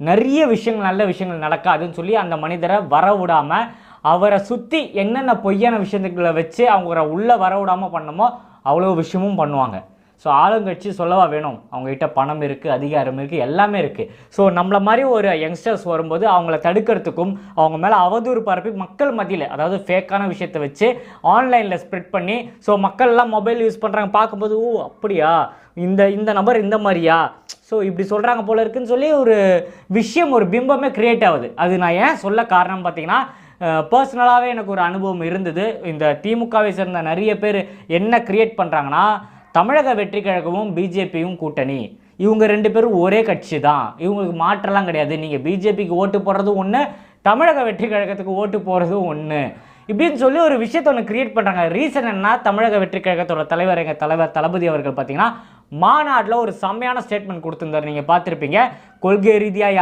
நிறைய விஷயங்கள் நல்ல விஷயங்கள் நடக்காதுன்னு சொல்லி அந்த மனிதரை வர விடாமல் அவரை சுற்றி என்னென்ன பொய்யான விஷயத்துக்களை வச்சு அவங்கள உள்ளே வர விடாமல் பண்ணமோ அவ்வளோ விஷயமும் பண்ணுவாங்க. ஸோ ஆளுங்கட்சி சொல்லவா வேணும், அவங்ககிட்ட பணம் இருக்குது, அதிகாரம் இருக்குது, எல்லாமே இருக்குது. ஸோ நம்மளை மாதிரி ஒரு யங்ஸ்டர்ஸ் வரும்போது அவங்கள தடுக்கிறதுக்கும் அவங்க மேலே அவதூறு பரப்பி மக்கள் மத்தியில், அதாவது ஃபேக்கான விஷயத்தை வச்சு ஆன்லைனில் ஸ்ப்ரெட் பண்ணி, ஸோ மக்கள்லாம் மொபைல் யூஸ் பண்ணுறாங்க, பார்க்கும்போது ஓ அப்படியா இந்த நபர் இந்த மாதிரியா, ஸோ இப்படி சொல்கிறாங்க போல இருக்குன்னு சொல்லி ஒரு விஷயம், ஒரு பிம்பமே க்ரியேட் ஆகுது. அது நான் ஏன் சொல்ல காரணம் பார்த்தீங்கன்னா, பர்சனலாகவே எனக்கு ஒரு அனுபவம் இருந்தது. இந்த திமுகவை சேர்ந்த நிறைய பேர் என்ன க்ரியேட் பண்ணுறாங்கன்னா, தமிழக வெற்றி கழகமும் பிஜேபியும் கூட்டணி, இவங்க 2 பேரும் ஒரே கட்சி தான், இவங்களுக்கு மாற்றலாம் கிடையாது, நீங்கள் பிஜேபிக்கு ஓட்டு போடுறதும் ஒன்று, தமிழக வெற்றி கழகத்துக்கு ஓட்டு போகிறதும் ஒன்று, இப்படின்னு சொல்லி ஒரு விஷயத்தை ஒன்று கிரியேட் பண்ணுறாங்க. ரீசன் என்ன, தமிழக வெற்றி கழகத்தோட தலைவர் எங்கள் தலைவர் தளபதி அவர்கள் பார்த்தீங்கன்னா மாநாட்டில் ஒரு செம்மையான ஸ்டேட்மெண்ட் கொடுத்துருந்தார். நீங்கள் பார்த்துருப்பீங்க, கொள்கை ரீதியாக